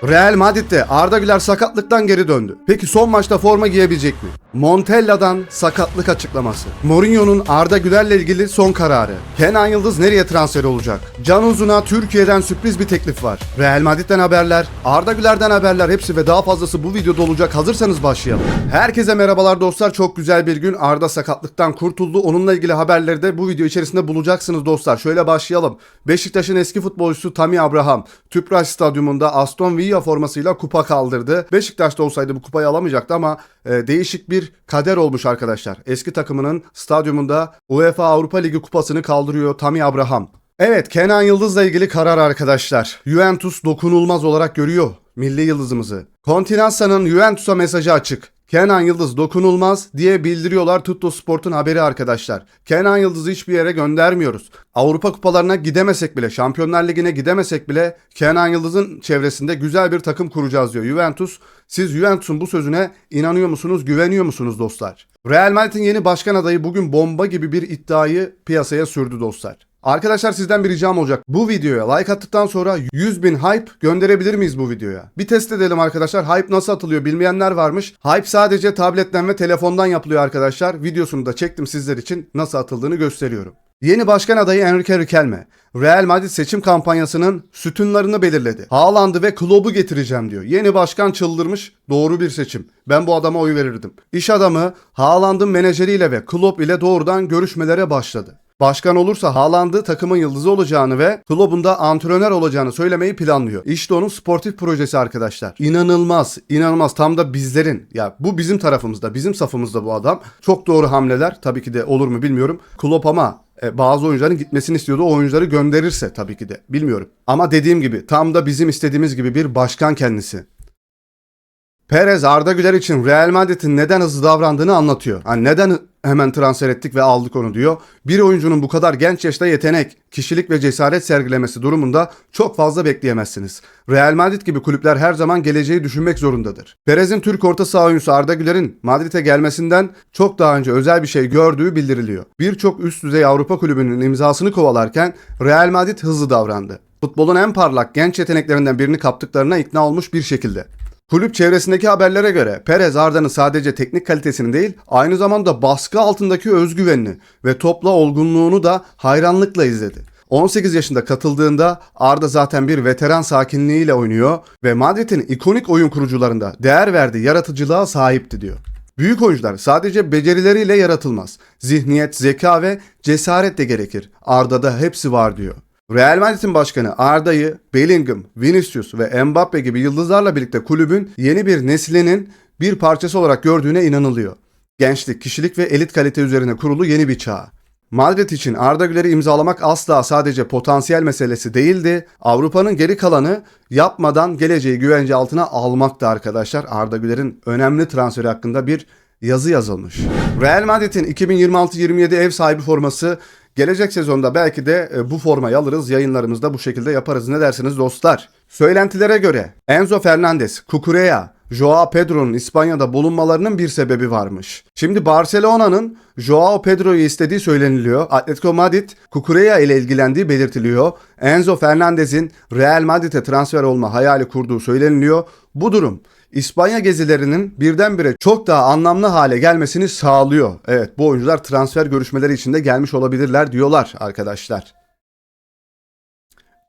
Real Madrid'de Arda Güler sakatlıktan geri döndü. Peki son maçta forma giyebilecek mi? Montella'dan sakatlık açıklaması. Mourinho'nun Arda Güler'le ilgili son kararı. Kenan Yıldız nereye transfer olacak? Can Uzun'a Türkiye'den sürpriz bir teklif var. Real Madrid'den haberler, Arda Güler'den haberler, hepsi ve daha fazlası bu videoda olacak. Hazırsanız başlayalım. Herkese merhabalar dostlar. Çok güzel bir gün. Arda sakatlıktan kurtuldu. Onunla ilgili haberleri de bu video içerisinde bulacaksınız dostlar. Şöyle başlayalım. Beşiktaş'ın eski futbolcusu Tammy Abraham, Tüpraş Stadyumunda Aston Villa formasıyla kupa kaldırdı. Beşiktaş'ta olsaydı bu kupayı alamayacaktı ama değişik bir kader olmuş arkadaşlar. Eski takımının stadyumunda UEFA Avrupa Ligi kupasını kaldırıyor Tammy Abraham. Evet, Kenan Yıldız'la ilgili karar arkadaşlar. Juventus dokunulmaz olarak görüyor milli yıldızımızı. Continansa'nın Juventus'a mesajı açık. Kenan Yıldız dokunulmaz diye bildiriyorlar Tuttosport'un haberi arkadaşlar. Kenan Yıldız'ı hiçbir yere göndermiyoruz. Avrupa kupalarına gidemesek bile, Şampiyonlar Ligi'ne gidemesek bile Kenan Yıldız'ın çevresinde güzel bir takım kuracağız diyor Juventus. Siz Juventus'un bu sözüne inanıyor musunuz, güveniyor musunuz dostlar? Real Madrid'in yeni başkan adayı bugün bomba gibi bir iddiayı piyasaya sürdü dostlar. Arkadaşlar sizden bir ricam olacak. Bu videoya like attıktan sonra 100.000 hype gönderebilir miyiz bu videoya? Bir test edelim arkadaşlar. Hype nasıl atılıyor bilmeyenler varmış. Hype sadece tabletten ve telefondan yapılıyor arkadaşlar. Videosunu da çektim sizler için, nasıl atıldığını gösteriyorum. Yeni başkan adayı Enrique Riquelme, Real Madrid seçim kampanyasının sütunlarını belirledi. Haaland'ı ve Klopp'u getireceğim diyor. Yeni başkan çıldırmış, doğru bir seçim. Ben bu adama oy verirdim. İş adamı Haaland'ın menajeriyle ve Klopp ile doğrudan görüşmelere başladı. Başkan olursa Haaland'ı takımın yıldızı olacağını ve Klopp'un da antrenör olacağını söylemeyi planlıyor. İşte onun sportif projesi arkadaşlar. İnanılmaz, inanılmaz. Tam da bizlerin, ya bu bizim tarafımızda, bizim safımızda bu adam. Çok doğru hamleler. Tabii ki de olur mu bilmiyorum. Klopp ama bazı oyuncuların gitmesini istiyordu. O oyuncuları gönderirse tabii ki de bilmiyorum. Ama dediğim gibi tam da bizim istediğimiz gibi bir başkan kendisi. Perez Arda Güler için Real Madrid'in neden hızlı davrandığını anlatıyor. Hani neden hemen transfer ettik ve aldık onu diyor. Bir oyuncunun bu kadar genç yaşta yetenek, kişilik ve cesaret sergilemesi durumunda çok fazla bekleyemezsiniz. Real Madrid gibi kulüpler her zaman geleceği düşünmek zorundadır. Perez'in Türk orta saha oyuncusu Arda Güler'in Madrid'e gelmesinden çok daha önce özel bir şey gördüğü bildiriliyor. Birçok üst düzey Avrupa kulübünün imzasını kovalarken Real Madrid hızlı davrandı. Futbolun en parlak genç yeteneklerinden birini kaptıklarına ikna olmuş bir şekilde. Kulüp çevresindeki haberlere göre Perez Arda'nın sadece teknik kalitesini değil, aynı zamanda baskı altındaki özgüvenini ve topla olgunluğunu da hayranlıkla izledi. 18 yaşında katıldığında Arda zaten bir veteran sakinliğiyle oynuyor ve Madrid'in ikonik oyun kurucularında değer verdiği yaratıcılığa sahipti diyor. Büyük oyuncular sadece becerileriyle yaratılmaz. Zihniyet, zeka ve cesaret de gerekir. Arda'da hepsi var diyor. Real Madrid'in başkanı Arda'yı Bellingham, Vinicius ve Mbappe gibi yıldızlarla birlikte kulübün yeni bir neslinin bir parçası olarak gördüğüne inanılıyor. Gençlik, kişilik ve elit kalite üzerine kurulu yeni bir çağ. Madrid için Arda Güler'i imzalamak asla sadece potansiyel meselesi değildi. Avrupa'nın geri kalanı yapmadan geleceği güvence altına almaktı arkadaşlar. Arda Güler'in önemli transferi hakkında bir yazı yazılmış. Real Madrid'in 2026-27 ev sahibi forması gelecek sezonda belki de bu formayı alırız. Yayınlarımızda bu şekilde yaparız. Ne dersiniz dostlar? Söylentilere göre Enzo Fernandez, Cucurella, Joao Pedro'nun İspanya'da bulunmalarının bir sebebi varmış. Şimdi Barcelona'nın Joao Pedro'yu istediği söyleniliyor. Atletico Madrid, Cucurella ile ilgilendiği belirtiliyor. Enzo Fernandez'in Real Madrid'e transfer olma hayali kurduğu söyleniliyor. Bu durum İspanya gezilerinin birdenbire çok daha anlamlı hale gelmesini sağlıyor. Evet, bu oyuncular transfer görüşmeleri içinde gelmiş olabilirler diyorlar arkadaşlar.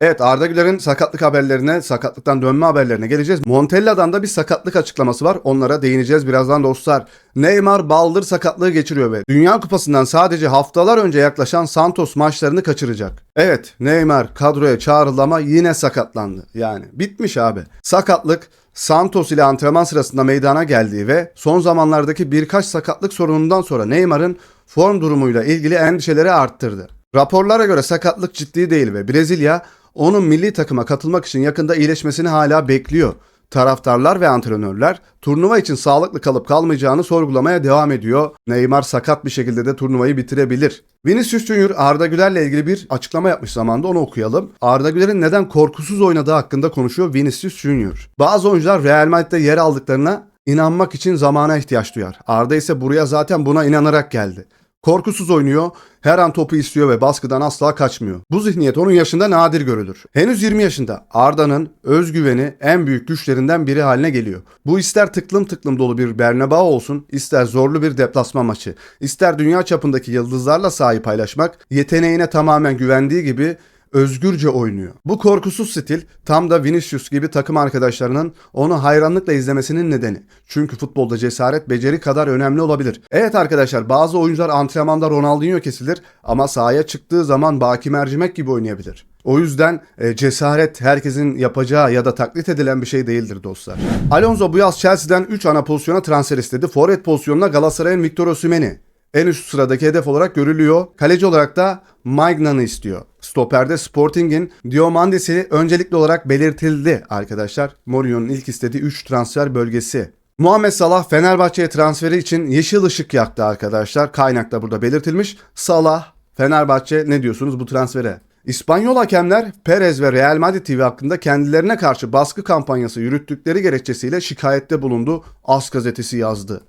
Evet, Arda Güler'in sakatlık haberlerine, sakatlıktan dönme haberlerine geleceğiz. Montella'dan da bir sakatlık açıklaması var. Onlara değineceğiz birazdan dostlar. Neymar baldır sakatlığı geçiriyor ve Dünya Kupası'ndan sadece haftalar önce yaklaşan Santos maçlarını kaçıracak. Evet, Neymar kadroya çağrıldı ama yine sakatlandı. Yani bitmiş abi. Sakatlık Santos ile antrenman sırasında meydana geldiği ve son zamanlardaki birkaç sakatlık sorunundan sonra Neymar'ın form durumuyla ilgili endişeleri arttırdı. Raporlara göre sakatlık ciddi değil ve Brezilya onun milli takıma katılmak için yakında iyileşmesini hala bekliyor. Taraftarlar ve antrenörler turnuva için sağlıklı kalıp kalmayacağını sorgulamaya devam ediyor. Neymar sakat bir şekilde de turnuvayı bitirebilir. Vinicius Junior Arda Güler'le ilgili bir açıklama yapmış zamanında, onu okuyalım. Arda Güler'in neden korkusuz oynadığı hakkında konuşuyor Vinicius Junior. Bazı oyuncular Real Madrid'de yer aldıklarına inanmak için zamana ihtiyaç duyar. Arda ise buraya zaten buna inanarak geldi. Korkusuz oynuyor, her an topu istiyor ve baskıdan asla kaçmıyor. Bu zihniyet onun yaşında nadir görülür. Henüz 20 yaşında Arda'nın özgüveni en büyük güçlerinden biri haline geliyor. Bu ister tıklım tıklım dolu bir Bernabéu olsun, ister zorlu bir deplasman maçı, ister dünya çapındaki yıldızlarla sahayı paylaşmak, yeteneğine tamamen güvendiği gibi özgürce oynuyor. Bu korkusuz stil tam da Vinicius gibi takım arkadaşlarının onu hayranlıkla izlemesinin nedeni. Çünkü futbolda cesaret beceri kadar önemli olabilir. Evet arkadaşlar, bazı oyuncular antrenmanda Ronaldinho kesilir ama sahaya çıktığı zaman Baki Mercimek gibi oynayabilir. O yüzden cesaret herkesin yapacağı ya da taklit edilen bir şey değildir dostlar. Alonso bu yaz Chelsea'den 3 ana pozisyona transfer istedi. Forvet pozisyonuna Galatasaray'ın Victor Osimhen'i en üst sıradaki hedef olarak görülüyor. Kaleci olarak da Maignan istiyor. Stoper'de Sporting'in Diomandis'i öncelikli olarak belirtildi arkadaşlar. Mourinho'nun ilk istediği 3 transfer bölgesi. Muhammed Salah Fenerbahçe'ye transferi için yeşil ışık yaktı arkadaşlar. Kaynakta burada belirtilmiş. Salah, Fenerbahçe, ne diyorsunuz bu transfere? İspanyol hakemler Perez ve Real Madrid TV hakkında kendilerine karşı baskı kampanyası yürüttükleri gerekçesiyle şikayette bulundu. AS gazetesi yazdı.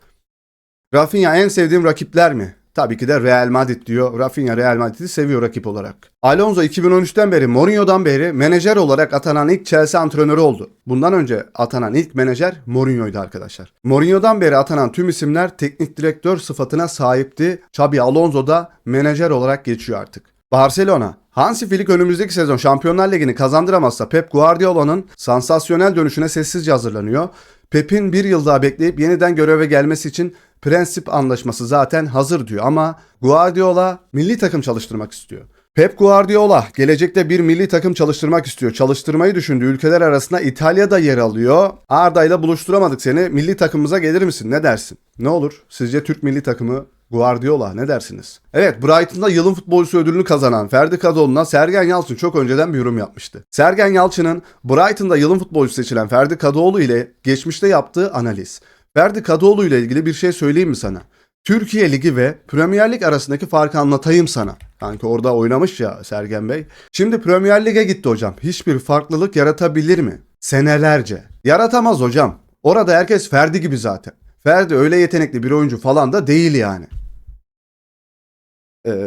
Rafinha en sevdiğim rakipler mi? Tabii ki de Real Madrid diyor. Rafinha Real Madrid'i seviyor rakip olarak. Alonso 2013'ten beri, Mourinho'dan beri menajer olarak atanan ilk Chelsea antrenörü oldu. Bundan önce atanan ilk menajer Mourinho'ydu arkadaşlar. Mourinho'dan beri atanan tüm isimler teknik direktör sıfatına sahipti. Xabi Alonso da menajer olarak geçiyor artık. Barcelona. Hansi Flick önümüzdeki sezon Şampiyonlar Ligi'ni kazandıramazsa Pep Guardiola'nın sansasyonel dönüşüne sessizce hazırlanıyor. Pep'in bir yıl daha bekleyip yeniden göreve gelmesi için prensip anlaşması zaten hazır diyor ama Guardiola milli takım çalıştırmak istiyor. Pep Guardiola gelecekte bir milli takım çalıştırmak istiyor. Çalıştırmayı düşündüğü ülkeler arasında İtalya'da yer alıyor. Arda ile buluşturamadık seni. Milli takımımıza gelir misin? Ne dersin? Ne olur? Sizce Türk milli takımı Guardiola ne dersiniz? Evet, Brighton'da yılın futbolcusu ödülünü kazanan Ferdi Kadıoğlu'na Sergen Yalçın çok önceden bir yorum yapmıştı. Sergen Yalçın'ın Brighton'da yılın futbolcusu seçilen Ferdi Kadıoğlu ile geçmişte yaptığı analiz. Ferdi Kadıoğlu ile ilgili bir şey söyleyeyim mi sana? Türkiye Ligi ve Premier Lig arasındaki farkı anlatayım sana. Sanki orada oynamış ya Sergen Bey. Şimdi Premier Lig'e gitti hocam. Hiçbir farklılık yaratabilir mi? Senelerce. Yaratamaz hocam. Orada herkes Ferdi gibi zaten. Ferdi öyle yetenekli bir oyuncu falan da değil yani.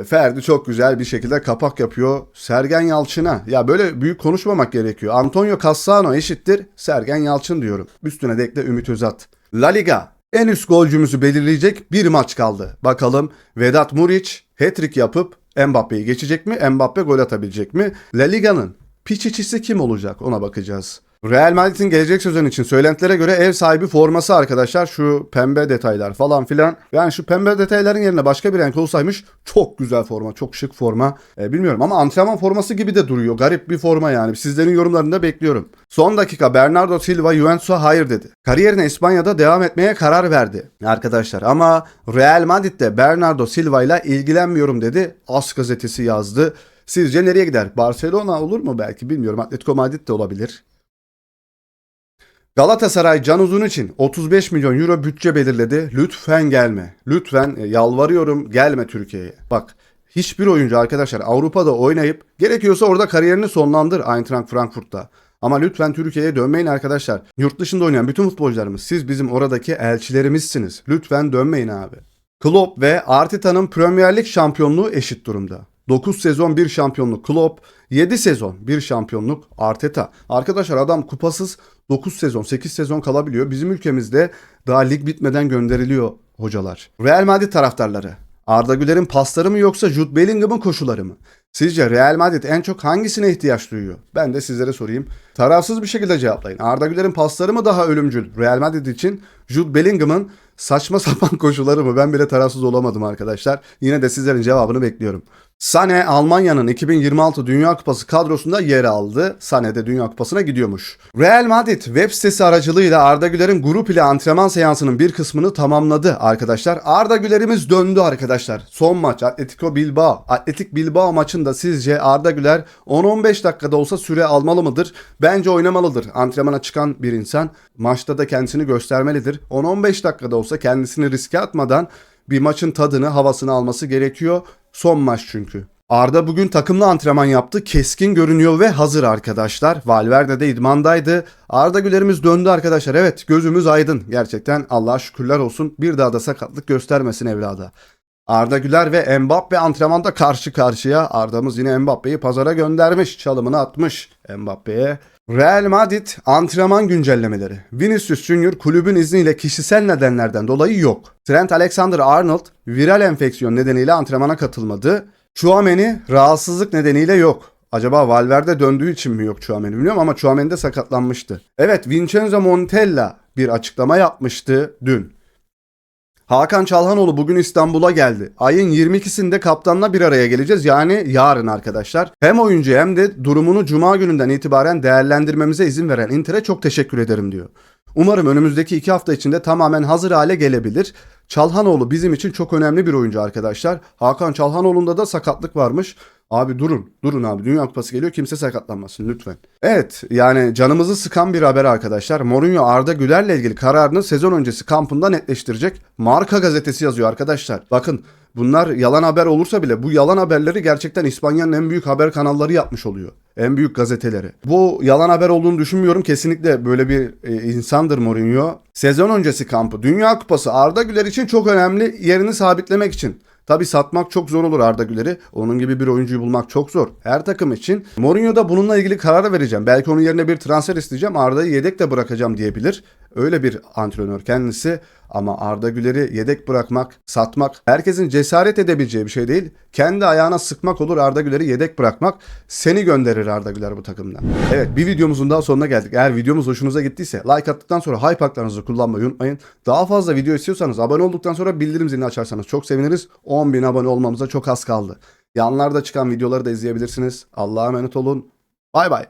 Ferdi çok güzel bir şekilde kapak yapıyor Sergen Yalçın'a. Ya böyle büyük konuşmamak gerekiyor. Antonio Cassano eşittir Sergen Yalçın diyorum. Üstüne de ekle Ümit Özat. La Liga. En üst golcümüzü belirleyecek bir maç kaldı. Bakalım Vedat Muriç hat-trick yapıp Mbappe'yi geçecek mi? Mbappe gol atabilecek mi? La Liga'nın piçiçisi kim olacak? Ona bakacağız. Real Madrid'in gelecek sezon için söylentilere göre ev sahibi forması arkadaşlar. Şu pembe detaylar falan filan. Yani şu pembe detayların yerine başka bir renk olsaymış çok güzel forma. Çok şık forma. Bilmiyorum ama antrenman forması gibi de duruyor. Garip bir forma yani. Sizlerin yorumlarını da bekliyorum. Son dakika Bernardo Silva Juventus'a hayır dedi. Kariyerine İspanya'da devam etmeye karar verdi arkadaşlar. Ama Real Madrid'de Bernardo Silva ile ilgilenmiyorum dedi. AS gazetesi yazdı. Sizce nereye gider? Barcelona olur mu belki bilmiyorum. Atletico Madrid de olabilir. Galatasaray Can Uzun için 35 milyon euro bütçe belirledi. Lütfen gelme. Lütfen yalvarıyorum gelme Türkiye'ye. Bak hiçbir oyuncu arkadaşlar Avrupa'da oynayıp gerekiyorsa orada kariyerini sonlandır Eintracht Frankfurt'ta. Ama lütfen Türkiye'ye dönmeyin arkadaşlar. Yurt dışında oynayan bütün futbolcularımız siz bizim oradaki elçilerimizsiniz. Lütfen dönmeyin abi. Klopp ve Arteta'nın Premier Lig şampiyonluğu eşit durumda. 9 sezon 1 şampiyonluk Klopp, 7 sezon 1 şampiyonluk Arteta. Arkadaşlar adam kupasız 9 sezon 8 sezon kalabiliyor. Bizim ülkemizde daha lig bitmeden gönderiliyor hocalar. Real Madrid taraftarları. Arda Güler'in pasları mı yoksa Jude Bellingham'ın koşuları mı? Sizce Real Madrid en çok hangisine ihtiyaç duyuyor? Ben de sizlere sorayım. Tarafsız bir şekilde cevaplayın. Arda Güler'in pasları mı daha ölümcül Real Madrid için? Jude Bellingham'ın saçma sapan koşuları mı? Ben bile tarafsız olamadım arkadaşlar. Yine de sizlerin cevabını bekliyorum. Sané Almanya'nın 2026 Dünya Kupası kadrosunda yer aldı. Sané de Dünya Kupası'na gidiyormuş. Real Madrid web sitesi aracılığıyla Arda Güler'in grup ile antrenman seansının bir kısmını tamamladı arkadaşlar. Arda Güler'imiz döndü arkadaşlar. Son maç Atletico Bilbao. Atletik Bilbao maçında sizce Arda Güler 10-15 dakikada olsa süre almalı mıdır? Bence oynamalıdır. Antrenmana çıkan bir insan maçta da kendisini göstermelidir. 10-15 dakikada olsa kendisini riske atmadan bir maçın tadını, havasını alması gerekiyor. Son maç çünkü. Arda bugün takımla antrenman yaptı. Keskin görünüyor ve hazır arkadaşlar. Valverde de idmandaydı. Arda Güler'imiz döndü arkadaşlar. Evet gözümüz aydın. Gerçekten Allah'a şükürler olsun. Bir daha da sakatlık göstermesin evlada. Arda Güler ve Mbappe antrenmanda karşı karşıya. Arda'mız yine Mbappe'yi pazara göndermiş. Çalımını atmış Mbappe'ye. Real Madrid antrenman güncellemeleri. Vinicius Junior kulübün izniyle kişisel nedenlerden dolayı yok. Trent Alexander-Arnold viral enfeksiyon nedeniyle antrenmana katılmadı. Tchouaméni rahatsızlık nedeniyle yok. Acaba Valverde döndüğü için mi yok Tchouaméni bilmiyorum ama Tchouaméni de sakatlanmıştı. Evet, Vincenzo Montella bir açıklama yapmıştı dün. Hakan Çalhanoğlu bugün İstanbul'a geldi. Ayın 22'sinde kaptanla bir araya geleceğiz. Yani yarın arkadaşlar. Hem oyuncu hem de durumunu cuma gününden itibaren değerlendirmemize izin veren Inter'e çok teşekkür ederim diyor. Umarım önümüzdeki 2 hafta içinde tamamen hazır hale gelebilir. Çalhanoğlu bizim için çok önemli bir oyuncu arkadaşlar. Hakan Çalhanoğlu'nda da sakatlık varmış. Abi durun abi. Dünya Kupası geliyor, kimse sakatlanmasın lütfen. Evet, yani canımızı sıkan bir haber arkadaşlar. Mourinho Arda Güler'le ilgili kararını sezon öncesi kampında netleştirecek. Marca gazetesi yazıyor arkadaşlar. Bakın, bunlar yalan haber olursa bile bu yalan haberleri gerçekten İspanya'nın en büyük haber kanalları yapmış oluyor. En büyük gazeteleri. Bu yalan haber olduğunu düşünmüyorum. Kesinlikle böyle bir insandır Mourinho. Sezon öncesi kampı, Dünya Kupası Arda Güler için çok önemli, yerini sabitlemek için. Tabii satmak çok zor olur Arda Güler'i. Onun gibi bir oyuncuyu bulmak çok zor. Her takım için. Mourinho da bununla ilgili karar vereceğim. Belki onun yerine bir transfer isteyeceğim. Arda'yı yedek de bırakacağım diyebilir. Öyle bir antrenör kendisi. Ama Arda Güler'i yedek bırakmak, satmak herkesin cesaret edebileceği bir şey değil. Kendi ayağına sıkmak olur Arda Güler'i yedek bırakmak. Seni gönderir Arda Güler bu takımdan. Evet, bir videomuzun daha sonuna geldik. Eğer videomuz hoşunuza gittiyse like attıktan sonra hype haklarınızı kullanmayı unutmayın. Daha fazla video istiyorsanız abone olduktan sonra bildirim zilini açarsanız çok seviniriz. 10.000 abone olmamıza çok az kaldı. Yanlarda çıkan videoları da izleyebilirsiniz. Allah'a emanet olun. Bay bay.